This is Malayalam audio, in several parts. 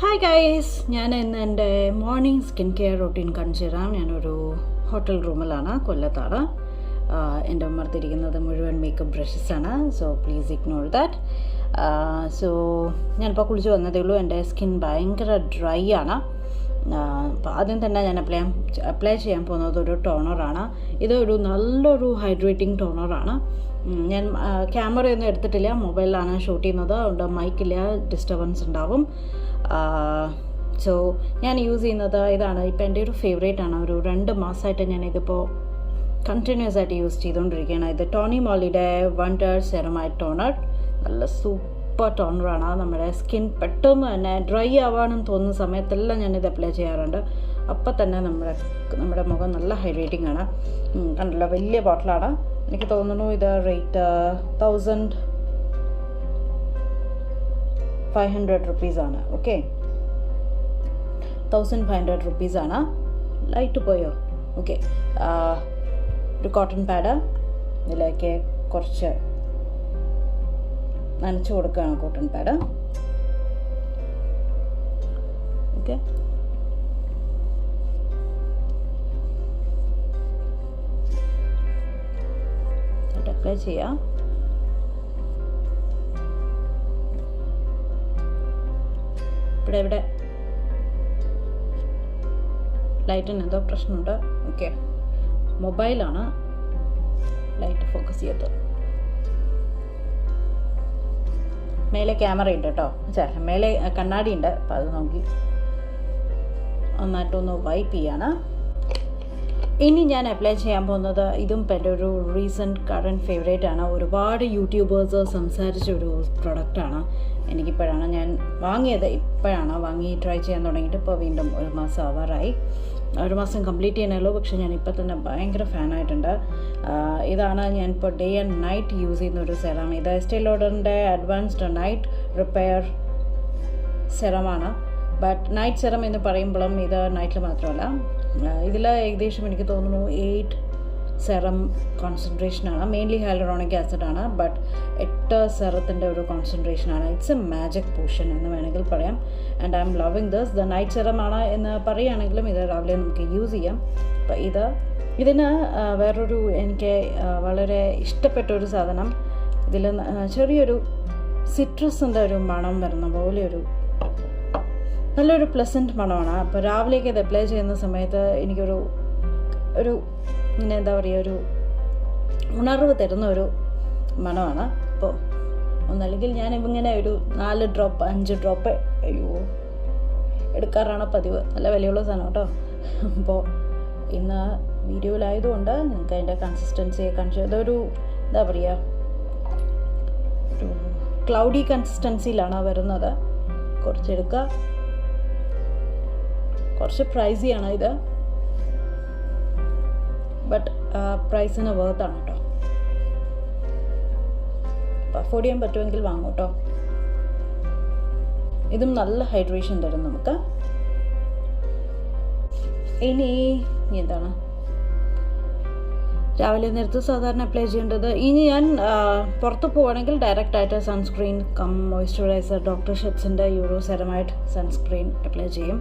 ഹായ് ഗൈസ്, ഞാൻ ഇന്ന് എൻ്റെ മോർണിംഗ് സ്കിൻ കെയർ റൊട്ടീൻ കാണിച്ചു തരാം. ഞാനൊരു ഹോട്ടൽ റൂമിലാണ്, കൊല്ലത്താണ്. എൻ്റെ ഉമ്മർത്തിരിക്കുന്നത് മുഴുവൻ മേക്കപ്പ് ബ്രഷസാണ്. So please ignore that. ഞാനിപ്പോൾ കുളിച്ച് വന്നതേ ഉള്ളൂ. എൻ്റെ സ്കിൻ ഭയങ്കര ഡ്രൈ ആണ്. അപ്പോൾ ആദ്യം തന്നെ ഞാൻ അപ്ലൈ ചെയ്യാൻ പോകുന്നത് ഒരു ടോണറാണ്. ഇതൊരു നല്ലൊരു ഹൈഡ്രേറ്റിംഗ് ടോണറാണ്. ഞാൻ ക്യാമറയൊന്നും എടുത്തിട്ടില്ല, മൊബൈലിലാണ് ഷൂട്ട് ചെയ്യുന്നത്. അതുകൊണ്ട് മൈക്കില്ല, ഡിസ്റ്റർബൻസ് ഉണ്ടാവും. സോ ഞാൻ യൂസ് ചെയ്യുന്നത് ഇതാണ്. ഇപ്പോൾ എൻ്റെ ഒരു ഫേവറേറ്റ് ആണ്. ഒരു 2 മാസമായിട്ട് ഞാനിതിപ്പോൾ കണ്ടിന്യൂസ് ആയിട്ട് യൂസ് ചെയ്തുകൊണ്ടിരിക്കുകയാണ്. ഇത് ടോണി മോളിയുടെ വണ്ടർ സെറമൈഡ് ടോണർ. നല്ല സൂപ്പർ ടോണറാണ്. നമ്മുടെ സ്കിൻ പെട്ടെന്ന് തന്നെ ഡ്രൈ ആവാണെന്ന് തോന്നുന്ന സമയത്തെല്ലാം ഞാനിത് അപ്ലൈ ചെയ്യാറുണ്ട്. അപ്പം തന്നെ നമ്മുടെ മുഖം നല്ല ഹൈഡ്രേറ്റിംഗ് ആണ്. കണ്ടല്ലോ, വലിയ ബോട്ടിലാണ്. എനിക്ക് തോന്നുന്നു ഇത് റേറ്റ് 1500 റുപ്പീസാണ്. ഓക്കെ, 1500 റുപ്പീസാണ്. ലൈറ്റ് പോയോ? ഓക്കെ, ഒരു കോട്ടൺ പാഡ് ഇതിലേക്ക് കുറച്ച് നനച്ച് കൊടുക്കുകയാണ്. Cotton pad. ഓക്കെ, അപ്ലൈ ചെയ്യാം. ഇവിടെ ലൈറ്റിന് എന്തോ പ്രശ്നമുണ്ട്. ഓക്കെ, മൊബൈലാണ് ലൈറ്റ് ഫോക്കസ് ചെയ്തത്. മേലെ ക്യാമറ ഉണ്ട് കേട്ടോ, മേലെ കണ്ണാടി ഉണ്ട്. അപ്പം അത് നോക്കി നന്നായിട്ടൊന്ന് വൈപ്പ് ചെയ്യാണ്. ഇനി ഞാൻ അപ്ലൈ ചെയ്യാൻ പോകുന്നത് ഇതും എൻ്റെ ഒരു റീസെൻറ്റ് കറൻറ്റ് ഫേവറേറ്റ് ആണ്. ഒരുപാട് യൂട്യൂബേഴ്സ് സംസാരിച്ചൊരു പ്രൊഡക്റ്റാണ്. എനിക്കിപ്പോഴാണ് ഞാൻ വാങ്ങിയത്. ഇപ്പോഴാണ് വാങ്ങി ട്രൈ ചെയ്യാൻ തുടങ്ങിയിട്ട്. ഇപ്പോൾ വീണ്ടും 1 മാസം ആവാറായി. 1 മാസം കംപ്ലീറ്റ് ചെയ്യാനല്ലോ. പക്ഷേ ഞാൻ ഇപ്പോൾ തന്നെ ഭയങ്കര ഫാനായിട്ടുണ്ട്. ഇതാണ് ഞാനിപ്പോൾ ഡേ ആൻഡ് നൈറ്റ് യൂസ് ചെയ്യുന്ന ഒരു സെറം. ഇത് എസ്റ്റേ ലോഡറിൻ്റെ അഡ്വാൻസ്ഡ് നൈറ്റ് റിപ്പയർ സെറമാണ്. ബട്ട് നൈറ്റ് സെറം എന്ന് പറയുമ്പോഴും ഇത് നൈറ്റിൽ മാത്രമല്ല. ഇതിൽ ഏകദേശം എനിക്ക് തോന്നുന്നു 8 സെറം കോൺസെൻട്രേഷനാണ്. മെയിൻലി ഹൈലറോണിക് ആസിഡാണ്. ബട്ട് 8 സെറത്തിൻ്റെ ഒരു കോൺസെൻട്രേഷനാണ്. ഇറ്റ്സ് എ മാജിക് പോഷൻ എന്ന് വേണമെങ്കിൽ പറയാം. And I am loving this. The night സെറമാണ് എന്ന് പറയുകയാണെങ്കിലും ഇത് രാവിലെ നമുക്ക് യൂസ് ചെയ്യാം. അപ്പോൾ ഇതിന് വേറൊരു എനിക്ക് വളരെ ഇഷ്ടപ്പെട്ട ഒരു സാധനം, ഇതിൽ ചെറിയൊരു സിട്രസിൻ്റെ ഒരു മണം വരുന്ന പോലെ നല്ലൊരു പ്ലസൻറ്റ് മണമാണ്. അപ്പോൾ രാവിലേക്ക് ഇത് അപ്ലൈ ചെയ്യുന്ന സമയത്ത് എനിക്കൊരു ഇങ്ങനെ എന്താ പറയുക, ഒരു ഉണർവ് തരുന്ന ഒരു മണമാണ്. അപ്പോൾ ഒന്നല്ലെങ്കിൽ ഞാൻ ഇങ്ങനെ ഒരു 4 ഡ്രോപ്പ് 5 ഡ്രോപ്പ് എടുക്കാറാണ് പതിവ്. നല്ല വിലയുള്ള സാധനം കേട്ടോ. അപ്പോൾ ഇന്ന് വീഡിയോയിലായതുകൊണ്ട് നിങ്ങൾക്ക് അതിൻ്റെ കൺസിസ്റ്റൻസിയെ കാണിച്ചു. ഇതൊരു എന്താ പറയുക, ഒരു ക്ലൗഡി കൺസിസ്റ്റൻസിയിലാണ് വരുന്നത്. കുറച്ചെടുക്കുക. കുറച്ച് പ്രൈസിയാണ് ഇത്, ബട്ട് പ്രൈസിന് വേർത്താണ് കേട്ടോ. അഫോർഡ് ചെയ്യാൻ പറ്റുമെങ്കിൽ വാങ്ങും കേട്ടോ. ഇതും നല്ല ഹൈഡ്രേഷൻ തരും നമുക്ക്. ഇനി എന്താണ് രാവിലെ നേരത്ത് സാധാരണ അപ്ലൈ ചെയ്യേണ്ടത്? ഇനി ഞാൻ പുറത്ത് പോവുകയാണെങ്കിൽ ഡയറക്റ്റായിട്ട് സൺസ്ക്രീൻ മോയ്സ്ചറൈസർ ഡോക്ടർ ഷെറ്റ്സിൻ്റെ യൂറോ സെറമൈഡ് സൺസ്ക്രീൻ അപ്ലൈ ചെയ്യും.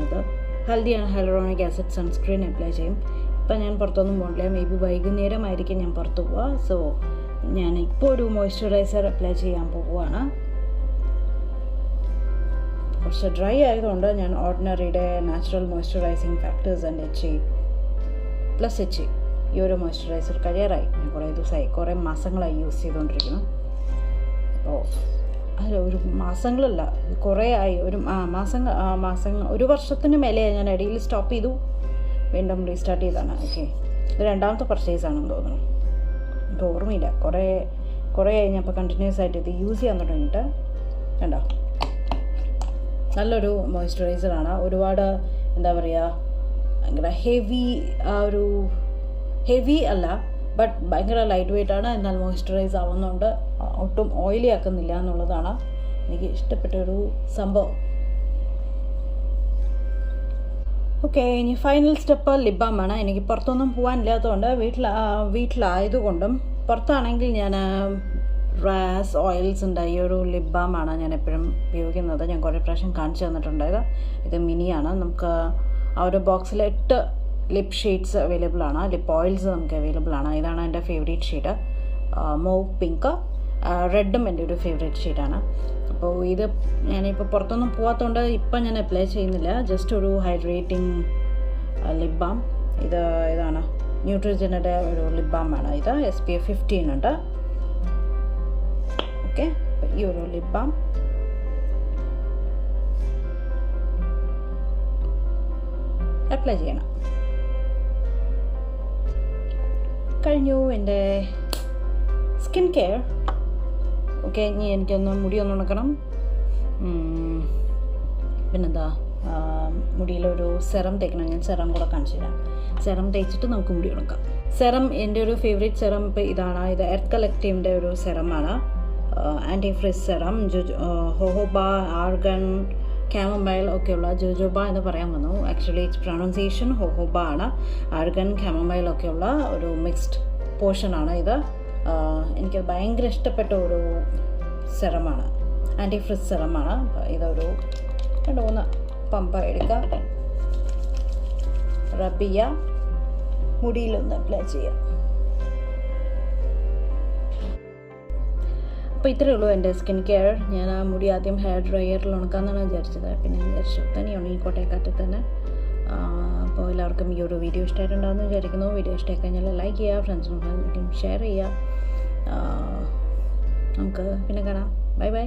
ഇത് ഹെൽത്തിയാണ്, ഹൈലറോണിക് ആസിഡ് സൺസ്ക്രീൻ അപ്ലൈ ചെയ്യും. ഇപ്പം ഞാൻ പുറത്തൊന്നും പോകില്ല. മേ ബി വൈകുന്നേരമായിരിക്കും ഞാൻ പുറത്ത് പോവുക. സോ ഞാൻ ഇപ്പോൾ ഒരു മോയ്സ്ചറൈസർ അപ്ലൈ ചെയ്യാൻ പോവുകയാണ്. കുറച്ച് ഡ്രൈ ആയതുകൊണ്ട് ഞാൻ ഓർഡിനറിയുടെ natural moisturising factors and HA+HA ഈ ഒരു മോയ്സ്ചറൈസർ കഴിയാറായി. ഞാൻ കുറേ മാസങ്ങളായി യൂസ് ചെയ്തുകൊണ്ടിരിക്കുന്നു. അപ്പോൾ ഒരു മാസങ്ങളല്ല, കുറേ ആയി. ഒരു വർഷത്തിന് മേലെയായി. ഞാൻ ഇടയിൽ സ്റ്റോപ്പ് ചെയ്തു, വീണ്ടും റീസ്റ്റാർട്ട് ചെയ്താണ്. ഓക്കെ, ഇത് 2ാമത്തെ പർച്ചേസ് ആണെന്ന് തോന്നുന്നു. എനിക്ക് ഓർമ്മയില്ല. കുറേ ആയി ഞാൻ ഇപ്പോൾ കണ്ടിന്യൂസ് ആയിട്ട് ഇത് യൂസ് ചെയ്യാൻ തുടങ്ങിയിട്ട്. കണ്ടോ, നല്ലൊരു മോയ്സ്ചറൈസറാണ്. ഒരുപാട് എന്താ പറയുക, ഭയങ്കര ഹെവി അല്ല, ബട്ട് ഭയങ്കര ലൈറ്റ് വെയ്റ്റ് ആണ്. എന്നാൽ മോയ്സ്ചറൈസ് ആവുന്നുണ്ട്. ഒട്ടും ഓയിലി ആക്കുന്നില്ല എന്നുള്ളതാണ് എനിക്ക് ഇഷ്ടപ്പെട്ടൊരു സംഭവം. ഓക്കെ, ഇനി ഫൈനൽ സ്റ്റെപ്പ് ലിപ് ബാമാണ്. എനിക്ക് പുറത്തൊന്നും പോകാനില്ലാത്തതുകൊണ്ട് വീട്ടിലായതുകൊണ്ടും പുറത്താണെങ്കിൽ ഞാൻ റാസ് ഓയിൽസ് ഉണ്ട്. ഈ ഒരു ലിപ് ബാമാണ് ഞാൻ എപ്പോഴും ഉപയോഗിക്കുന്നത്. ഞാൻ കുറേ പ്രാവശ്യം കാണിച്ചു തന്നിട്ടുണ്ട്. ഇത് മിനിയാണ്. നമുക്ക് ആ ഒരു ബോക്സിൽ 8 ലിപ് ഷെയ്ഡ്സ് അവൈലബിൾ ആണ്. ലിപ്പ് ഓയിൽസ് നമുക്ക് അവൈലബിൾ ആണ്. ഇതാണ് എൻ്റെ ഫേവറേറ്റ് ഷെയ്ഡ്. Move pink. റെഡും എൻ്റെ ഒരു ഫേവറേറ്റ് ഷെയ്ഡാണ്. അപ്പോൾ ഇത് ഞാനിപ്പോൾ പുറത്തൊന്നും പോകാത്തതുകൊണ്ട് ഇപ്പം ഞാൻ അപ്ലൈ ചെയ്യുന്നില്ല. ജസ്റ്റ് ഒരു ഹൈഡ്രേറ്റിംഗ് ലിപ് ബാം. ഇതാണ് ന്യൂട്രിജൻ്റെ ഒരു ലിപ് ബാമാണ്. ഇത് SPF 15 ഉണ്ട്. ഓക്കെ, അപ്പോൾ ഈ ഒരു ലിപ് ബാം അപ്ലൈ ചെയ്യണം. കഴിഞ്ഞു എൻ്റെ സ്കിൻ കെയർ. ഓക്കെ, ഇനി എനിക്കൊന്ന് മുടിയൊന്ന് ഉണക്കണം. പിന്നെന്താ, മുടിയിലൊരു സെറം തേക്കണം. ഞാൻ സെറം കൂടെ കാണിച്ചു തരാം. സെറം തേച്ചിട്ട് നമുക്ക് മുടി ഉണക്കാം. സെറം എൻ്റെ ഒരു ഫേവറേറ്റ് സെറം ഇപ്പോൾ ഇതാണ്. ഇത് എർത്ത് കളക്റ്റീവിൻ്റെ ഒരു സെറമാണ്. Anti frizz serum. Jojoba, argan, chamomile ഒക്കെയുള്ള ജോജോബ എന്ന് പറയാൻ വന്നു. ആക്ച്വലി ഇറ്റ്സ് പ്രൊണൗൺസിയേഷൻ ഹോഹോബ ആണ്. ആർഗൺ, കാമമൈൽ ഒക്കെയുള്ള ഒരു മിക്സ്ഡ് പോർഷനാണ് ഇത്. എനിക്ക് ഭയങ്കര ഇഷ്ടപ്പെട്ട ഒരു സെറമാണ്. Anti frizz സെറമാണ്. ഇതൊരു 2-3 പമ്പ് എടുക്കുക, റബ് ചെയ്യുക, മുടിയിലൊന്ന് അപ്ലൈ ചെയ്യുക. അപ്പോൾ ഇത്രയേ ഉള്ളൂ എൻ്റെ സ്കിൻ കെയർ. ഞാൻ ആ മുടി ആദ്യം ഹെയർ ഡ്രയറിൽ ഉണക്കാമെന്നാണ് വിചാരിച്ചത്. പിന്നെ വിചാരിച്ചു തന്നെ ഉണങ്ങിക്കോട്ടെ കാറ്റിൽ തന്നെ. അപ്പോൾ എല്ലാവർക്കും ഈ ഒരു വീഡിയോ ഇഷ്ടമായിട്ടുണ്ടാകുമെന്ന് വിചാരിക്കുന്നു. വീഡിയോ ഇഷ്ടമായി കഴിഞ്ഞാൽ ലൈക്ക് ചെയ്യുക, ഫ്രണ്ട്സിനും ഫാമിലിക്കും ഷെയർ ചെയ്യുക. നമുക്ക് പിന്നെ കാണാം. Bye bye.